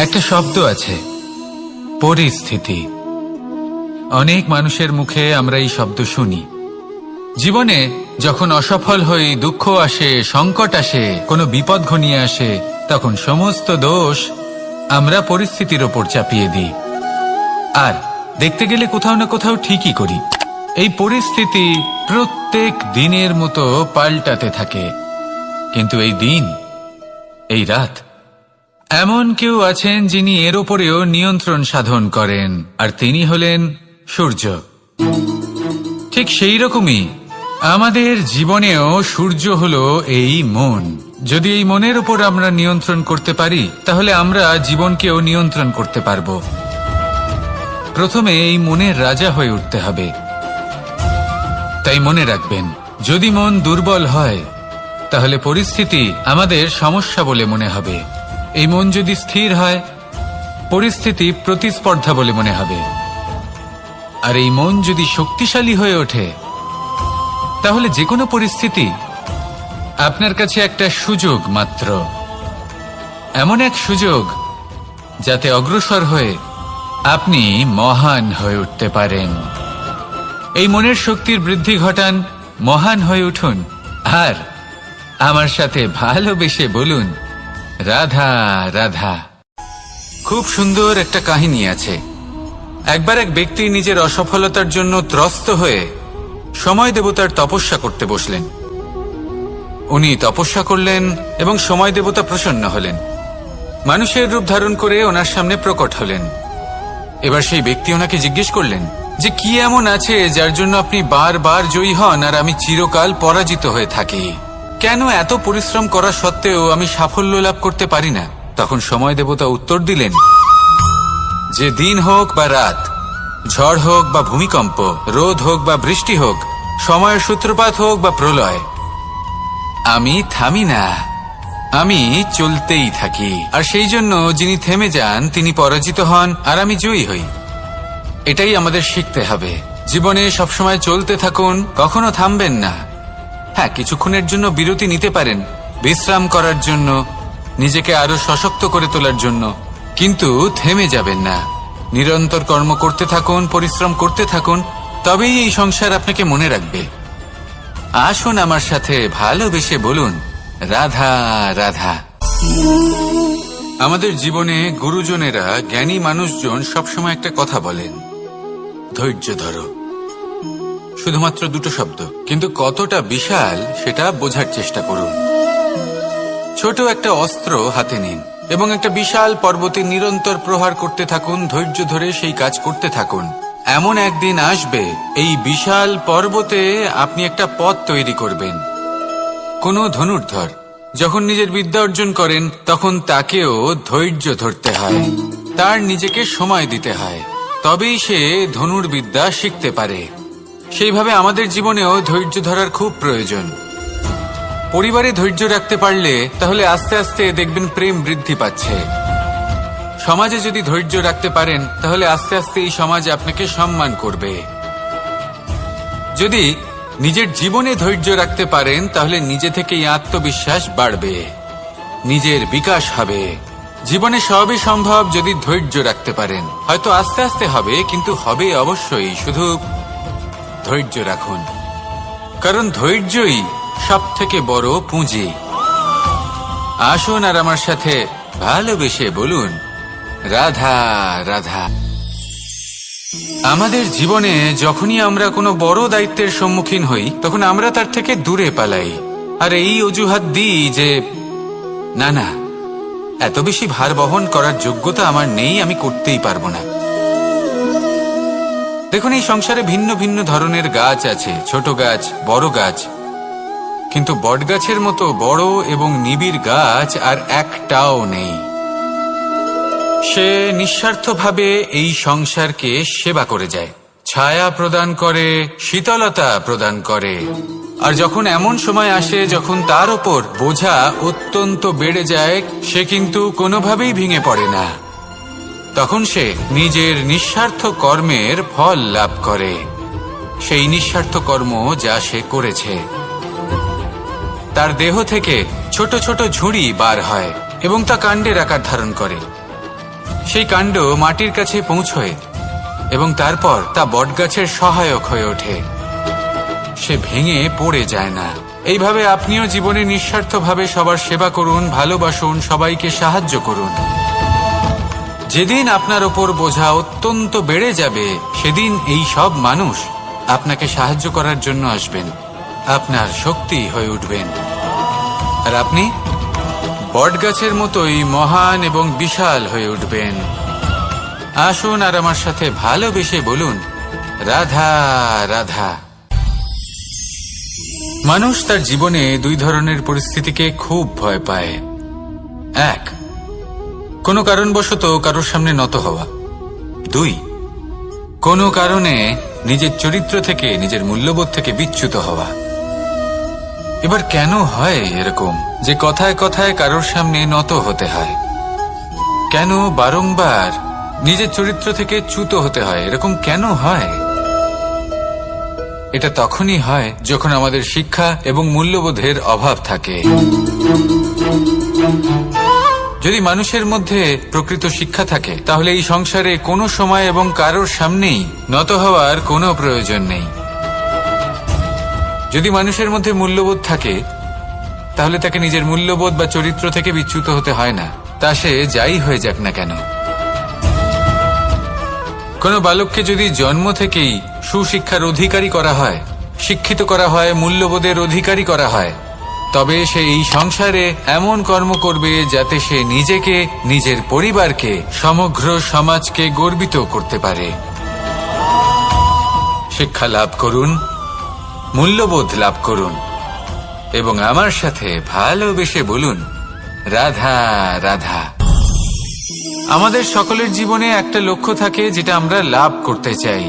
একটা শব্দ আছে, পরিস্থিতি। অনেক মানুষের মুখে আমরা এই শব্দ শুনি। জীবনে যখন অসফল হই, দুঃখ আসে, সংকট আসে, কোনো বিপদ ঘনিয়ে আসে, তখন সমস্ত দোষ আমরা পরিস্থিতির ওপর চাপিয়ে দিই। আর দেখতে গেলে কোথাও না কোথাও ঠিকই করি। এই পরিস্থিতি প্রত্যেক দিনের মতো পাল্টাতে থাকে, কিন্তু এই দিন, এই রাত, এমন কেউ আছেন যিনি এর ওপরেও নিয়ন্ত্রণ সাধন করেন, আর তিনি হলেন সূর্য। ঠিক সেই রকমই আমাদের জীবনেও সূর্য হলো এই মন। যদি এই মনের উপর আমরা নিয়ন্ত্রণ করতে পারি, তাহলে আমরা জীবনকেও নিয়ন্ত্রণ করতে পারব। প্রথমে এই মনের রাজা হয়ে উঠতে হবে। তাই মনে রাখবেন, যদি মন দুর্বল হয়, তাহলে পরিস্থিতি আমাদের সমস্যা বলে মনে হবে। এই মন যদি স্থির হয়, পরিস্থিতি প্রতিস্পর্ধা বলে মনে হবে। আর এই মন যদি শক্তিশালী হয়ে ওঠে, তাহলে যে কোনো পরিস্থিতি আপনার কাছে একটা সুযোগ মাত্র। এমন এক সুযোগ যাতে অগ্রসর হয়ে আপনি মহান হয়ে উঠতে পারেন। এই মনের শক্তির বৃদ্ধি ঘটান, মহান হয়ে উঠুন, আর আমার সাথে ভালোবেসে বলুন, রাধা রাধা। খুব সুন্দর একটা কাহিনী আছে। একবার এক ব্যক্তি নিজের অসফলতার জন্য ত্রস্ত হয়ে সময় দেবতার তপস্যা করতে বসলেন। উনি তপস্যা করলেন এবং সময় দেবতা প্রসন্ন হলেন, মানুষের রূপ ধারণ করে ওনার সামনে প্রকট হলেন। এবার সেই ব্যক্তি ওনাকে জিজ্ঞেস করলেন যে কি এমন আছে যার জন্য আপনি বারবার জয়ী হন আর আমি চিরকাল পরাজিত হয়ে থাকি? কেন এত পরিশ্রম করা সত্ত্বেও আমি সাফল্য লাভ করতে পারি না? তখন সময় দেবতা উত্তর দিলেন যে দিন হোক বা রাত, ঝড় হোক বা ভূমিকম্প, রোদ হোক বা বৃষ্টি হোক, সময়ের সূত্রপাত হোক বা প্রলয়, আমি থামি না, আমি চলতেই থাকি। আর সেই জন্য যিনি থেমে যান তিনি পরাজিত হন আর আমি জয়ী হই। এটাই আমাদের শিখতে হবে। জীবনে সবসময় চলতে থাকুন, কখনো থামবেন না। হ্যাঁ, কিছুক্ষণের জন্য বিরতি নিতে পারেন, বিশ্রাম করার জন্য, নিজেকে আরো সশক্ত করে তোলার জন্য, কিন্তু থেমে যাবেন না। নিরন্তর কর্ম করতে থাকুন, পরিশ্রম করতে থাকুন, তবেই এই সংসার আপনাকে মনে রাখবে। আসুন আমার সাথে ভালোবেসে বলুন, রাধা রাধা। আমাদের জীবনে গুরুজনেরা, জ্ঞানী মানুষজন সবসময় একটা কথা বলেন, ধৈর্য ধরো। শুধুমাত্র দুটো শব্দ, কিন্তু কতটা বিশাল সেটা বোঝার চেষ্টা করুন। ছোট একটা অস্ত্র হাতে নিন এবং একটা বিশাল পর্বতে নিরন্তর প্রহার করতে থাকুন, ধৈর্য ধরে সেই কাজ করতে থাকুন। এমন একদিন আসবে, এই বিশাল পর্বতে আপনি একটা পথ তৈরি করবেন। কোনো ধনুর্ধর যখন নিজের বিদ্যা অর্জন করেন, তখন তাকেও ধৈর্য ধরতে হয়, তার নিজেকে সময় দিতে হয়, তবেই সে ধনুর্বিদ্যা শিখতে পারে। সেইভাবে আমাদের জীবনেও ধৈর্য ধরার খুব প্রয়োজন। পরিবারে ধৈর্য রাখতে পারলে তাহলে আস্তে আস্তে দেখবেন প্রেম বৃদ্ধি পাচ্ছে। সমাজে যদি ধৈর্য রাখতে পারেন, তাহলে আস্তে আস্তে এই সমাজ আপনাকে সম্মান করবে। যদি নিজের জীবনে ধৈর্য রাখতে পারেন, তাহলে নিজে থেকেই আত্মবিশ্বাস বাড়বে, নিজের বিকাশ হবে। জীবনে সবই সম্ভব যদি ধৈর্য রাখতে পারেন। হয়তো আস্তে আস্তে হবে, কিন্তু হবে অবশ্যই। শুধু ধৈর্য রাখুন, কারণ ধৈর্যই সব থেকে বড় পুঁজি। আসুন আর আমার সাথে ভালোবেসে বলুন, রাধা রাধা। আমাদের জীবনে যখনই আমরা কোনো বড় দায়িত্বের সম্মুখীন হই, তখন আমরা তার থেকে দূরে পালাই, আর এই অজুহাত দিই যে না না, এত বেশি ভার বহন করার যোগ্যতা আমার নেই, আমি করতেই পারবো না। দেখুন, এই সংসারে ভিন্ন ভিন্ন ধরনের গাছ আছে, ছোট গাছ, বড় গাছ, কিন্তু বটগাছের মতো বড় এবং নিবিড় গাছ আর একটাও নেই। সে নিঃস্বার্থভাবে এই সংসারকে সেবা করে যায়, ছায়া প্রদান করে, শীতলতা প্রদান করে। আর যখন এমন সময় আসে যখন তার ওপর বোঝা অত্যন্ত বেড়ে যায়, সে কিন্তু কোনোভাবেই ভেঙে পড়ে না। তখন সে নিজের নিঃস্বার্থ কর্মের ফল লাভ করে, সেই নিঃস্বার্থ কর্ম যা সে করেছে। তার দেহ থেকে ছোট ছোট ঝুড়ি বার হয় এবং তা কাণ্ডের আকার ধারণ করে। সেই কাণ্ড মাটির কাছে পৌঁছয় এবং তারপর তা বটগাছের সহায়ক হয়ে ওঠে। সে ভেঙে পড়ে যায় না। এইভাবে আপনিও জীবনে নিঃস্বার্থভাবে সবার সেবা করুন, ভালোবাসুন, সবাইকে সাহায্য করুন। যেদিন আপনার ওপর বোঝা অত্যন্ত বেড়ে যাবে, সেদিন এই সব মানুষ আপনাকে সাহায্য করার জন্য আসবেন, আপনার শক্তি হয়ে উঠবেন, আর আপনি বটগাছের মতোই মহান এবং বিশাল হয়ে উঠবেন। আসুন আর আমার সাথে ভালোবেসে বলুন, রাধা রাধা। মানুষ তার জীবনে দুই ধরনের পরিস্থিতিকে খুব ভয় পায়। এক, কোনো কারণবশত কারোর সামনে নত হওয়া। দুই, কোনো কারণে নিজের চরিত্র থেকে, নিজের মূল্যবোধ থেকে বিচ্যুত হওয়া। এবার কেন হয় এরকম যে কথায় কথায় কারোর সামনে নত হতে হয়? কেন বারংবার নিজের চরিত্র থেকে চ্যুত হতে হয়? এরকম কেন হয়? এটা তখনই হয় যখন আমাদের শিক্ষা এবং মূল্যবোধের অভাব থাকে। যদি মানুষের মধ্যে প্রকৃত শিক্ষা থাকে, তাহলে এই সংসারে কোনো সময় এবং কারোর সামনেই নত হওয়ার কোনো প্রয়োজন নেই। যদি মানুষের মধ্যে মূল্যবোধ থাকে, তাহলে তাকে নিজের মূল্যবোধ বা চরিত্র থেকে বিচ্যুত হতে হয় না, তা সে যাই হয়ে যাক না কেন। কোনো বালককে যদি জন্ম থেকেই সুশিক্ষার অধিকারী করা হয়, শিক্ষিত করা হয়, মূল্যবোধের অধিকারী করা হয়, তবে সে এই সংসারে এমন কর্ম করবে যাতে সে নিজেকে, নিজের পরিবারকে, সমগ্র সমাজকে গর্বিত করতে পারে। শিক্ষা লাভ করুন, মূল্যবোধ লাভ করুন এবং আমার সাথে ভালোবেসে বলুন, রাধা রাধা। আমাদের সকলের জীবনে একটা লক্ষ্য থাকে যেটা আমরা লাভ করতে চাই।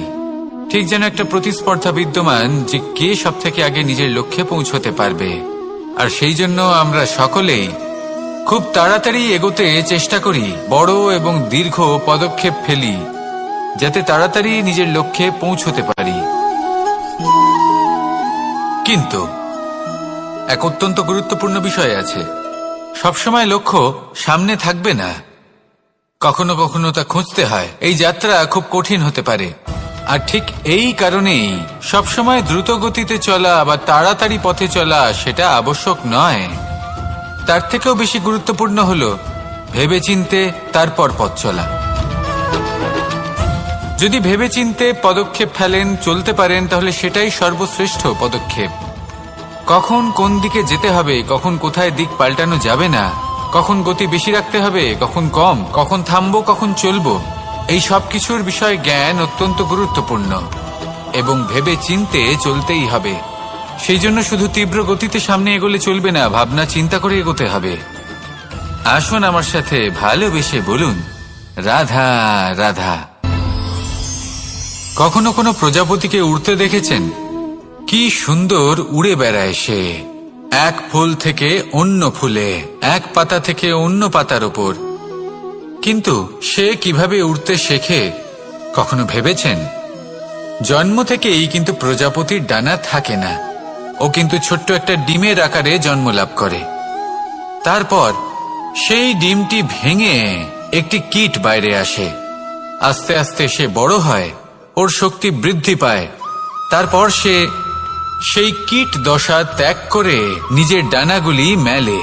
ঠিক যেন একটা প্রতিস্পর্ধা বিদ্যমান যে কে সব থেকে আগে নিজের লক্ষ্যে পৌঁছতে পারবে। আর সেই জন্য আমরা সকলেই খুব তাড়াতাড়ি এগোতে চেষ্টা করি, বড় এবং দীর্ঘ পদক্ষেপ ফেলি, যাতে তাড়াতাড়ি নিজের লক্ষ্যে পৌঁছতে পারি। কিন্তু এক অত্যন্ত গুরুত্বপূর্ণ বিষয় আছে, সবসময় লক্ষ্য সামনে থাকবে না, কখনো কখনো তা খুঁজতে হয়। এই যাত্রা খুব কঠিন হতে পারে, আর ঠিক এই কারণেই সবসময় দ্রুত গতিতে চলা বা তাড়াতাড়ি পথে চলা সেটা আবশ্যক নয়। তার থেকেও বেশি গুরুত্বপূর্ণ হলো ভেবেচিন্তে তারপর পথ চলা। যদি ভেবেচিন্তে পদক্ষেপ ফেলেন, চলতে পারেন, তাহলে সেটাই সর্বশ্রেষ্ঠ পদক্ষেপ। কখন কোন দিকে যেতে হবে, কখন কোথায় দিক পাল্টানো যাবে না, কখন গতি বেশি রাখতে হবে, কখন কম, কখন থামবো, কখন চলবো, এই সব কিছুর বিষয়ে জ্ঞান অত্যন্ত গুরুত্বপূর্ণ এবং ভেবে চিন্তে চলতেই হবে। সেই জন্য শুধু তীব্র গতিতে সামনে এগোলে চলবে না, ভাবনা চিন্তা করে এগোতে হবে। আসুন আমার সাথে ভালোবেসে বলুন, রাধা রাধা। কখনো কোনো প্রজাপতিকে উড়তে দেখেছেন? কি সুন্দর উড়ে বেড়ায় সে, এক ফুল থেকে অন্য ফুলে, এক পাতা থেকে অন্য পাতার ওপর। কিন্তু সে কিভাবে উড়তে শেখে কখনো ভেবেছেন? জন্ম থেকেই কিন্তু প্রজাপতির ডানা থাকে না, ও কিন্তু ছোট্ট একটা ডিমের আকারে জন্ম লাভ করে। তারপর সেই ডিমটি ভেঙে একটি কীট বাইরে আসে। আস্তে আস্তে সে বড় হয়, ওর শক্তি বৃদ্ধি পায়। তারপর সে সেই কীট দশা ত্যাগ করে নিজের ডানাগুলি মেলে।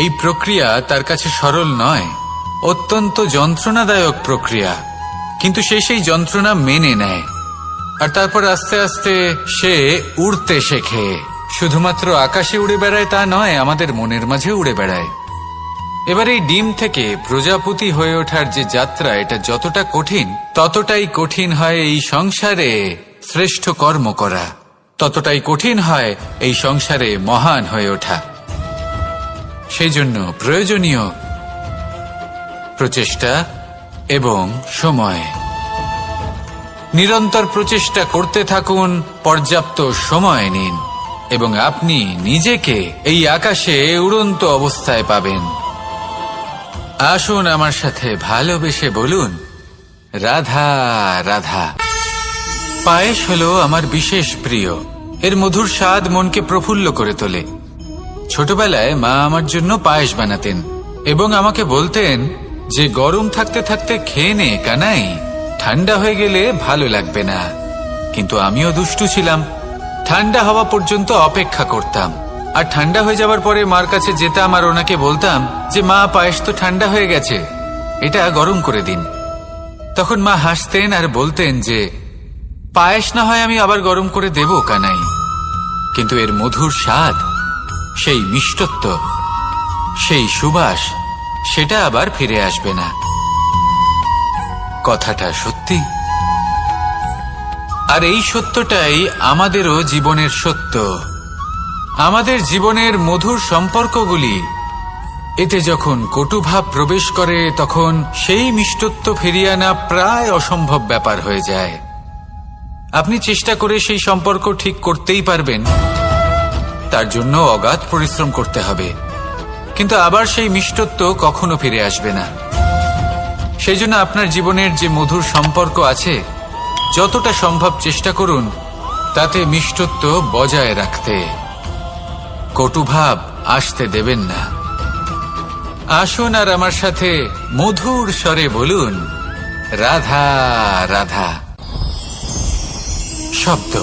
এই প্রক্রিয়া তার কাছে সরল নয়, অত্যন্ত যন্ত্রণাদায়ক প্রক্রিয়া, কিন্তু সে সেই যন্ত্রণা মেনে নেয়। আর তারপর আস্তে আস্তে সে উড়তে শেখে। শুধুমাত্র আকাশে উড়ে বেড়ায় তা নয়, আমাদের মনের মাঝে উড়ে বেড়ায়। এবার এই ডিম থেকে প্রজাপতি হয়ে ওঠার যে যাত্রা, এটা যতটা কঠিন, ততটাই কঠিন হয় এই সংসারে শ্রেষ্ঠ কর্ম করা, ততটাই কঠিন হয় এই সংসারে মহান হয়ে ওঠা। সেই জন্য প্রয়োজনীয় প্রচেষ্টা এবং সময়। নিরন্তর প্রচেষ্টা করতে থাকুন, পর্যাপ্ত সময় নিন এবং আপনি নিজেকে এই আকাশে উড়ন্ত অবস্থায় পাবেন। আসুন আমার সাথে ভালোবেসে বলুন, রাধা রাধা। পায়েস হলো আমার বিশেষ প্রিয়। এর মধুর স্বাদ মনকে প্রফুল্ল করে তোলে। ছোটবেলায় মা আমার জন্য পায়েস বানাতেন এবং আমাকে বলতেন যে গরম থাকতে থাকতে খেয়ে নে কানাই, ঠান্ডা হয়ে গেলে ভালো লাগবে না। কিন্তু আমিও দুষ্টু ছিলাম, ঠান্ডা হওয়া পর্যন্ত অপেক্ষা করতাম, আর ঠান্ডা হয়ে যাবার পরে মার কাছে যেতাম আর ওনাকে বলতাম যে মা, পায়েস তো ঠান্ডা হয়ে গেছে, এটা গরম করে দিন। তখন মা হাসতেন আর বলতেন যে পায়েস না হয় আমি আবার গরম করে দেব কানাই, কিন্তু এর মধুর স্বাদ, সেই মিষ্টত্ব, সেই সুবাস, সেটা আবার ফিরে আসবে না। কথাটা সত্যি। আর এই সত্যটাই আমাদেরও জীবনের সত্য। আমাদের জীবনের মধুর সম্পর্কগুলি, এতে যখন কটুভাব প্রবেশ করে তখন সেই মিষ্টত্ব ফিরিয়ে আনা প্রায় অসম্ভব ব্যাপার হয়ে যায়। আপনি চেষ্টা করে সেই সম্পর্ক ঠিক করতেই পারবেন, তার জন্য অগাধ পরিশ্রম করতে হবে, কিন্তু আবার সেই মিষ্টত্ব কখনো ফিরে আসবে না। সেই জন্য আপনার জীবনের যে মধুর সম্পর্ক আছে, যতটা সম্ভব চেষ্টা করুন তাতে মিষ্টত্ব বজায় রাখতে। কটুভাব আসতে দেবেন না। আসুন আর আমার সাথে মধুর স্বরে বলুন, রাধা রাধা। শব্দ,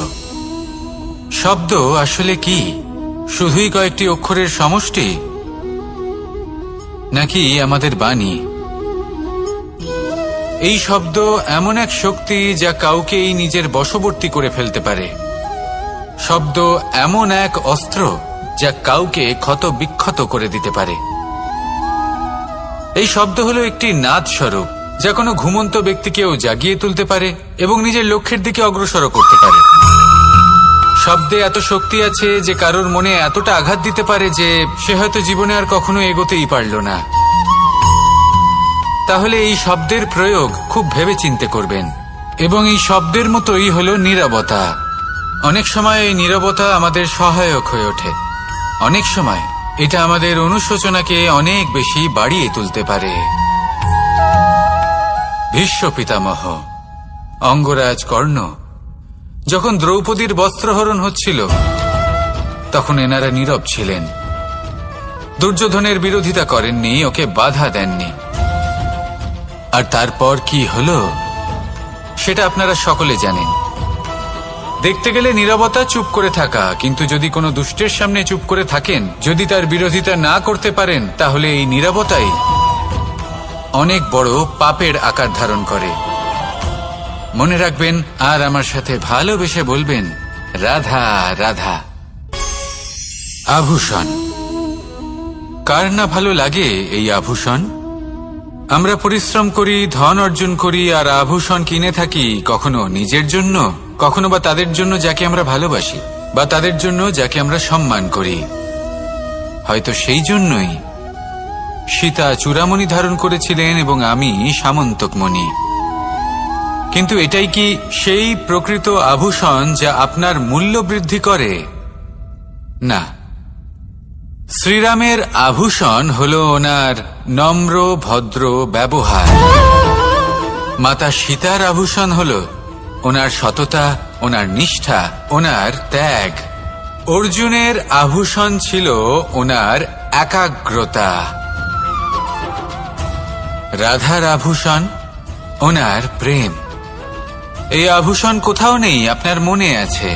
শব্দ আসলে কি? শুধুই কয়েকটি অক্ষরের সমষ্টি, নাকি আমাদের বাণী? এই শব্দ এমন এক শক্তি যা কাউকেই নিজের বশবর্তী করে ফেলতে পারে। শব্দ এমন এক অস্ত্র যা কাউকে ক্ষত বিক্ষত করে দিতে পারে। এই শব্দ হলো একটি নাদ স্বরূপ, যা কোনো ঘুমন্ত ব্যক্তিকেও জাগিয়ে তুলতে পারে এবং নিজের লক্ষ্যের দিকে অগ্রসর করতে পারে। শব্দে এত শক্তি আছে যে কারোর মনে এতটা আঘাত দিতে পারে যে সে হয়তো জীবনে আর কখনো এগোতেই পারল না। তাহলে এই শব্দের প্রয়োগ খুব ভেবে চিন্তে করবেন। এবং এই শব্দের মতোই হলো নীরবতা। অনেক সময় এই নীরবতা আমাদের সহায়ক হয়ে ওঠে, অনেক সময় এটা আমাদের অনুশোচনাকে অনেক বেশি বাড়িয়ে তুলতে পারে। ভীষ্ম পিতামহ, অঙ্গরাজ কর্ণ, যখন দ্রৌপদীর বস্ত্রহরণ হচ্ছিল তখন এনারা নীরব ছিলেন। দুর্যোধনের বিরোধিতা করেননি, ওকে বাধা দেননি। আর তারপর কি হলো সেটা আপনারা সকলে জানেন। দেখতে গেলে নীরবতা চুপ করে থাকা, কিন্তু যদি কোনো দুষ্টের সামনে চুপ করে থাকেন, যদি তার বিরোধিতা না করতে পারেন, তাহলে এই নীরবতাই অনেক বড় পাপের আকার ধারণ করে। মনে রাখবেন আর আমার সাথে ভালোবেসে বলবেন, রাধা রাধা। আভূষণ, কার না ভালো লাগে এই আভূষণ? আমরা পরিশ্রম করি, ধন অর্জন করি আর আভূষণ কিনে থাকি, কখনো নিজের জন্য, কখনো বা তাদের জন্য যাকে আমরা ভালোবাসি, বা তাদের জন্য যাকে আমরা সম্মান করি। হয়তো সেই জন্যই সীতা চূড়ামণি ধারণ করেছিলেন এবং আমি সামন্তকমণি। কিন্তু এটাই কি সেই প্রকৃত আভূষণ যা আপনার মূল্য বৃদ্ধি করে? না। শ্রীরামের আভূষণ হলো ওনার নম্র ভদ্র ব্যবহার। মাতা সীতার আভূষণ হলো ওনার সততা, ওনার নিষ্ঠা, ওনার ত্যাগ। অর্জুনের আভূষণ ছিল ওনার একাগ্রতা। রাধার আভূষণ ওনার প্রেম। এই আভূষণ কোথাও নেই, আপনার মনে আছে।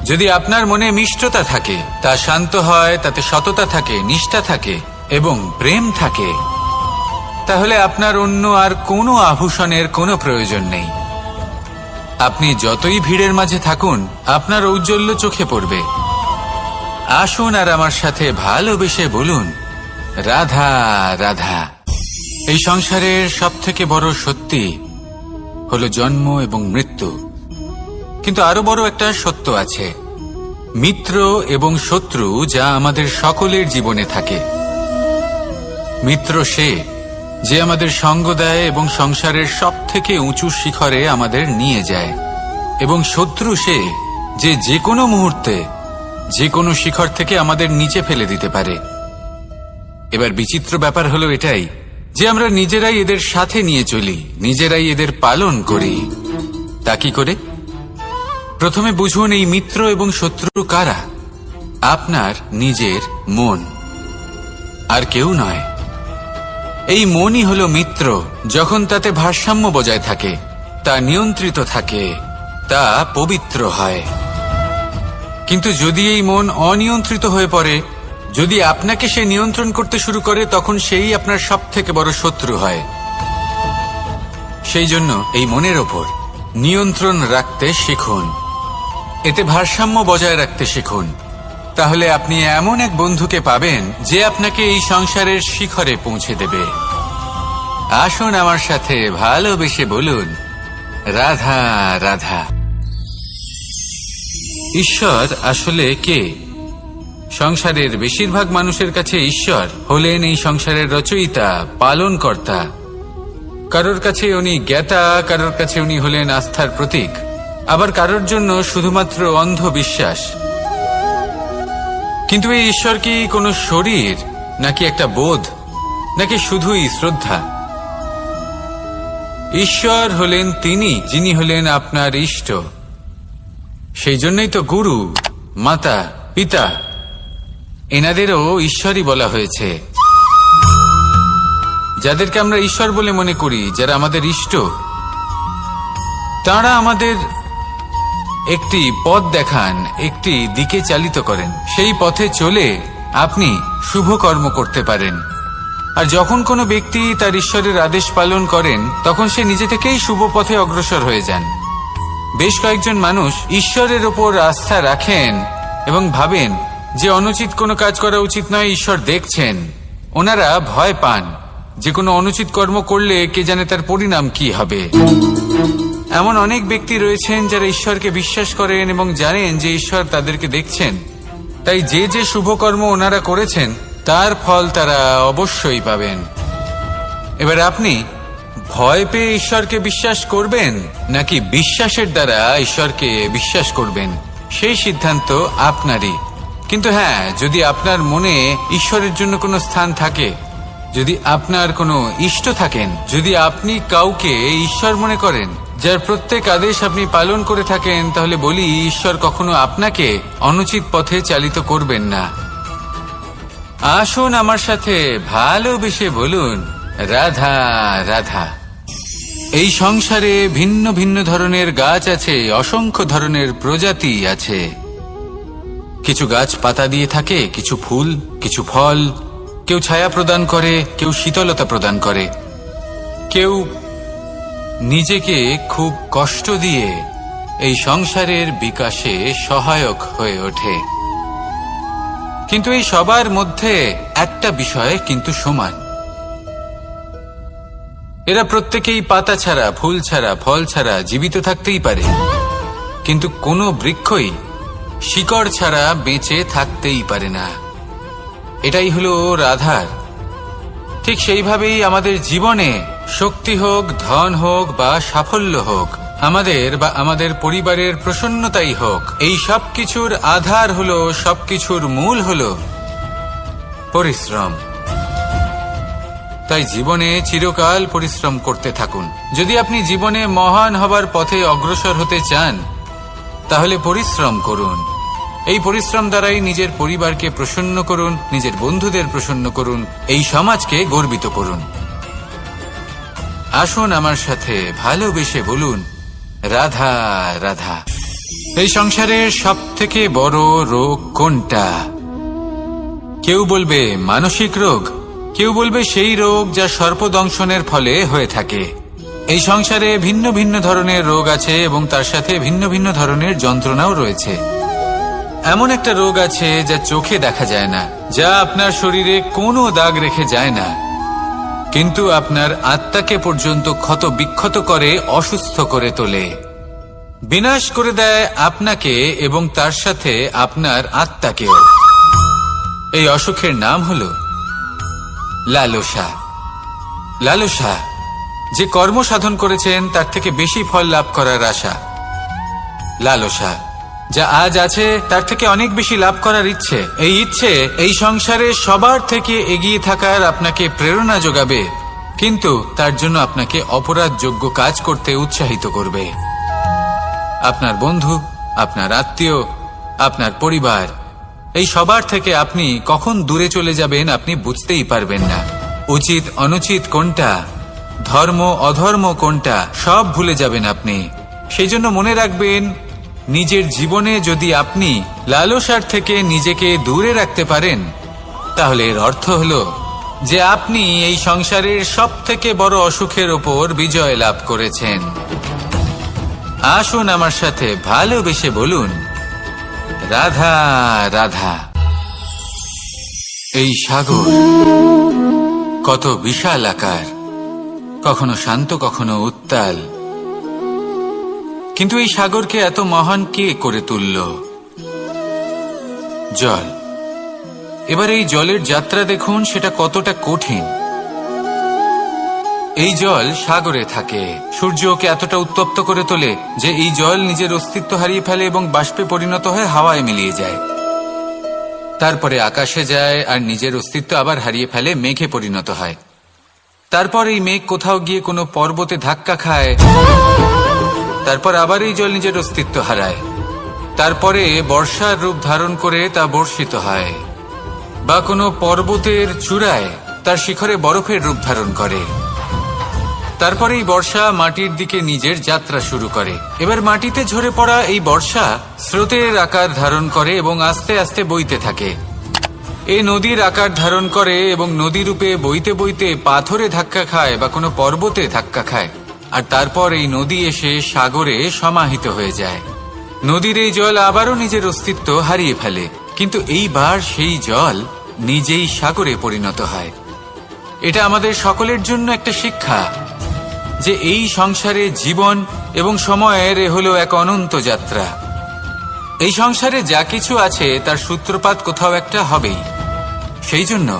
যদি আপনার মনে মিষ্টতা থাকে, তা শান্ত হয়, তাতে সততা থাকে, নিষ্ঠা থাকে এবং প্রেম থাকে, তাহলে আপনার অন্য আর কোনো আভূষণের কোনো প্রয়োজন নেই। আপনি যতই ভিড়ের মাঝে থাকুন, আপনার ঔজ্জ্বল্য চোখে পড়বে। আসুন আর আমার সাথে ভালোবেসে বলুন, রাধা রাধা। এই সংসারের সবথেকে বড় সত্যি হলো জন্ম এবং মৃত্যু, কিন্তু আরো বড় একটা সত্য আছে, মিত্র এবং শত্রু, যা আমাদের সকলের জীবনে থাকে। মিত্র সে যে আমাদের সঙ্গ দেয় এবং সংসারের সবথেকে উঁচু শিখরে আমাদের নিয়ে যায়, এবং শত্রু সে যে যে কোনো মুহূর্তে যে কোনো শিখর থেকে আমাদের নিচে ফেলে দিতে পারে। এবার বিচিত্র ব্যাপার হলো এটাই যে আমরা নিজেরাই এদের সাথে নিয়ে চলি, নিজেরাই এদের পালন করি। তা কি করে? প্রথমে বুঝুন এই মিত্র এবং শত্রু কারা। আপনার নিজের মন, আর কেউ নয়। এই মনই হলো মিত্র। যখন তাতে ভারসাম্য বজায় থাকে, তা নিয়ন্ত্রিত থাকে, তা পবিত্র হয়। কিন্তু যদি এই মন অনিয়ন্ত্রিত হয়ে পড়ে, যদি আপনাকে সে নিয়ন্ত্রণ করতে শুরু করে, তখন সেই আপনার সবথেকে বড় শত্রু হয়। সেই জন্য এই মনের ওপর নিয়ন্ত্রণ রাখতে শিখুন, এতে ভারসাম্য বজায় রাখতে শিখুন। তাহলে আপনি এমন এক বন্ধুকে পাবেন যে আপনাকে এই সংসারের শিখরে পৌঁছে দেবে। আসুন আমার সাথে ভালোবেসে বলুন, রাধা রাধা। ঈশ্বর আসলে কে? সংসারের বেশিরভাগ মানুষের কাছে ঈশ্বর হলেন এই সংসারের রচয়িতা, পালনকর্তা। কারোর কাছে উনি জ্ঞাতা, কারোর কাছে উনি হলেন আস্থার প্রতীক, আবার কারোর জন্য শুধুমাত্র অন্ধ বিশ্বাস। কিন্তু এই ঈশ্বর কি কোনো শরীর, নাকি একটা বোধ, নাকি শুধুই শ্রদ্ধা? ঈশ্বর হলেন তিনি যিনি হলেন আপনার ইষ্ট। সেই জন্যই তো গুরু, মাতা, পিতা এনাদেরও ঈশ্বরই বলা হয়েছে। যাদেরকে আমরা ঈশ্বর বলে মনে করি, যারা আমাদের ইষ্ট, তারা আমাদের একটি পথ দেখান, একটি দিকে চালিত করেন। সেই পথে চলে আপনি শুভ কর্ম করতে পারেন। আর যখন কোনো ব্যক্তি তার ঈশ্বরের আদেশ পালন করেন, তখন সে নিজে থেকেই শুভ পথে অগ্রসর হয়ে যান। বেশ কয়েকজন মানুষ ঈশ্বরের ওপর আস্থা রাখেন এবং ভাবেন যে অনুচিত কোনো কাজ করা উচিত নয়, ঈশ্বর দেখছেন। ওনারা ভয় পান যে কোনো অনুচিত কর্ম করলে কে জানে তার পরিণাম কি হবে। এমন অনেক ব্যক্তি রয়েছেন যারা ঈশ্বরকে বিশ্বাস করেন এবং জানেন যে ঈশ্বর তাদেরকে দেখছেন। তাই যে যে শুভ কর্ম ওনারা করেছেন তার ফল তারা অবশ্যই পাবেন। এবার আপনি ভয় পেয়ে ঈশ্বরকে বিশ্বাস করবেন, নাকি বিশ্বাসের দ্বারা ঈশ্বরকে বিশ্বাস করবেন, সেই সিদ্ধান্ত আপনারই। কিন্তু হ্যাঁ, যদি আপনার মনে ঈশ্বরের জন্য কোনো স্থান থাকে, যদি আপনার কোনো ইষ্ট থাকেন, যদি আপনি কাউকে ঈশ্বর মনে করেন, যার প্রত্যেক আদেশ আপনি পালন করে থাকেন, তাহলে বলি, ঈশ্বর কখনো আপনাকে অনুচিত পথে চালিত করবেন না। আসুন আমার সাথে ভালোবেসে বলুন, রাধা রাধা। এই সংসারে ভিন্ন ভিন্ন ধরনের গাছ আছে, অসংখ্য ধরনের প্রজাতি আছে। কিছু গাছ পাতা দিয়ে থাকে, কিছু ফুল, কিছু ফল। কেউ ছায়া প্রদান করে, কেউ শীতলতা প্রদান করে, কেউ নিজেকে খুব কষ্ট দিয়ে এই সংসারের বিকাশে সহায়ক হয়ে ওঠে। কিন্তু এই সবার মধ্যে একটা বিষয় কিন্তু সমান, এরা প্রত্যেকেই পাতা ছাড়া, ফুল ছাড়া, ফল ছাড়া জীবিত থাকতেই পারে, কিন্তু কোনো বৃক্ষই শিকড় ছাড়া বেঁচে থাকতেই পারে না। এটাই হলো রাধার। ঠিক সেইভাবেই আমাদের জীবনে শক্তি হোক, ধন হোক বা সাফল্য হোক, আমাদের বা আমাদের পরিবারের প্রসন্নতাই হোক, এই সব কিছুর আধার হলো, সবকিছুর মূল হলো পরিশ্রম। তাই জীবনে চিরকাল পরিশ্রম করতে থাকুন। যদি আপনি জীবনে মহান হবার পথে অগ্রসর হতে চান, তাহলে পরিশ্রম করুন। এই পরিশ্রম দ্বারাই নিজের পরিবারকে প্রসন্ন করুন, নিজের বন্ধুদের প্রসন্ন করুন, এই সমাজকে গর্বিত করুন। আসুন আমার সাথে ভালোবেসে বলুন, রাধা রাধা। এই সংসারের সব থেকে বড় রোগ কোনটা? কেউ বলবে মানসিক রোগ, কেউ বলবে সেই রোগ যা সর্পদংশনের ফলে হয়ে থাকে। এই সংসারে ভিন্ন ভিন্ন ধরনের রোগ আছে এবং তার সাথে ভিন্ন ভিন্ন ধরনের যন্ত্রণাও রয়েছে। এমন একটা রোগ আছে যা চোখে দেখা যায় না, যা আপনার শরীরে কোনো দাগ রেখে যায় না, কিন্তু আপনার আত্মাকে পর্যন্ত ক্ষত বিক্ষত করে, অসুস্থ করে তোলে, বিনাশ করে দেয় আপনাকে এবং তার সাথে আপনার আত্মাকেও। এই অসুখের নাম হলো লালসা। লালসা, যে কর্ম সাধন করেছেন তার থেকে বেশি ফল লাভ করার আশা। লালসা, যা আজ আছে তার থেকে অনেক বেশি লাভ করার ইচ্ছে। এই ইচ্ছে এই সংসারে সবার থেকে এগিয়ে থাকার আপনাকে প্রেরণা যোগাবে, কিন্তু তার জন্য আপনাকে অপরাধযোগ্য কাজ করতে উৎসাহিত করবে। আপনার বন্ধু, আপনার আত্মীয়, আপনার পরিবার, এই সবার থেকে আপনি কখন দূরে চলে যাবেন আপনি বুঝতেই পারবেন না। উচিত অনুচিত কোনটা, ধর্ম অধর্ম কোনটা, সব ভুলে যাবেন আপনি। সেই জন্য মনে রাখবেন, নিজের জীবনে যদি আপনি লালসার থেকে নিজেকে দূরে রাখতে পারেন, তাহলে এর অর্থ হলো যে আপনি এই সংসারের সব থেকে বড় অসুখের ওপর বিজয় লাভ করেছেন। আসুন আমার সাথে ভালোবেসে বলুন, রাধা রাধা। এই সাগর কত বিশাল আকার, কখনো শান্ত কখনো উত্তাল, কিন্তু এই সাগরকে এত মহান কে করে তুলল? জল। এবার এই জলের যাত্রা দেখুন, সেটা কতটা কঠিন। এই জল সাগরে থাকে, সূর্য ওকে এতটা উত্তপ্ত করে তোলে যে এই জল নিজের অস্তিত্ব হারিয়ে ফেলে এবং বাষ্পে পরিণত হয়ে হাওয়ায় মিলিয়ে যায়। তারপরে আকাশে যায় আর নিজের অস্তিত্ব আবার হারিয়ে ফেলে, মেঘে পরিণত হয়। তারপর এই মেঘ কোথাও গিয়ে কোনো পর্বতে ধাক্কা খায়, তারপর আবার এই জল নিজের অস্তিত্ব হারায়। তারপরে বর্ষার রূপ ধারণ করে তা বর্ষিত হয়, বা কোনো পর্বতের চূড়ায় তার শিখরে বরফের রূপ ধারণ করে। তারপরে এই বর্ষা মাটির দিকে নিজের যাত্রা শুরু করে। এবার মাটিতে ঝরে পড়া এই বর্ষা স্রোতের আকার ধারণ করে এবং আস্তে আস্তে বইতে থাকে। এই নদীর আকার ধারণ করে এবং নদী রূপে বইতে বইতে পাথরে ধাক্কা খায় বা কোনো পর্বতে ধাক্কা খায়, আর তারপর এই নদী এসে সাগরে সমাহিত হয়ে যায়। নদীর এই জল আবারও নিজের অস্তিত্ব হারিয়ে ফেলে, কিন্তু এইবার সেই জল নিজেই সাগরে পরিণত হয়। এটা আমাদের সকলের জন্য একটা শিক্ষা যে এই সংসারে জীবন এবং সময়ের হলো এক অনন্ত যাত্রা। এই সংসারে যা কিছু আছে তার সূত্রপাত কোথাও একটা হবেই। সেই জন্য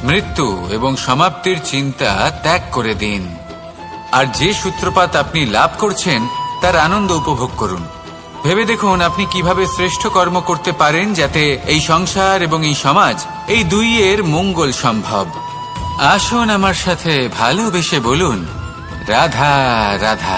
মৃত্যু এবং সমাপ্তির চিন্তা ত্যাগ করে দিন, আর যে সূত্রপাত আপনি লাভ করছেন তার আনন্দ উপভোগ করুন। ভেবে দেখুন আপনি কিভাবে শ্রেষ্ঠ কর্ম করতে পারেন যাতে এই সংসার এবং এই সমাজ, এই দুইয়ের মঙ্গল সম্ভব। আসুন আমার সাথে ভালোবেসে বলুন, রাধা রাধা।